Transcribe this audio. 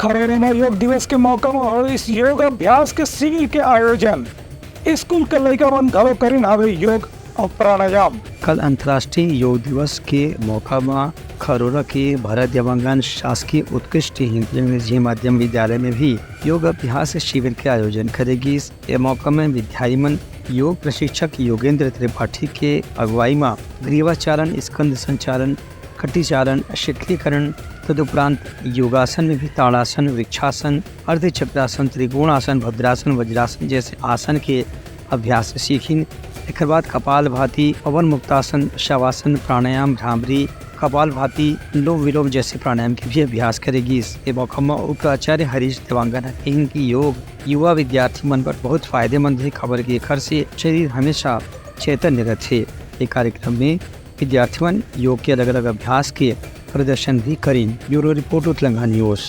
खरोरा में योग दिवस के मौका में इस योग अभ्यास के शिविर के आयोजन स्कूल के लड़का मन घरो करीन आवे योग और प्राणायाम। कल अंतर्राष्ट्रीय योग दिवस के मौका में खरोरा के भारत देवांगन शासकीय उत्कृष्ट हिंदी इंग्लिश माध्यम विद्यालय में भी योग अभ्यास शिविर के आयोजन करेगी। इस मौका में विद्यार्थी मन योग प्रशिक्षक योगेंद्र त्रिपाठी के अगुवाई में ग्रीवाचारण, स्कंद संचालन, कटिचारण, शीतलीकरण तदुपरांत योगासन में भी ताड़ासन, वृक्षासन, अर्धचक्रासन, त्रिकोणासन, भद्रासन, वज्रासन जैसे आसन के अभ्यास सीखी। एक बाद कपाल भाती, पवन मुक्तासन, शवासन, प्राणायाम, भ्रामरी, कपाल भाती, अनुलोम विलोम जैसे प्राणायाम के भी अभ्यास करेगी। इस मौका में उपाचार्य हरीश देवांगन की योग युवा विद्यार्थी मन पर बहुत फायदेमंद है। खबर के घर से शरीर हमेशा चैतन्य रहते। ये कार्यक्रम में विद्यार्थी योग के अलग अलग अभ्यास के प्रदर्शन भी करें। ब्यूरो रिपोर्ट, उत्तलंगा न्यूज़।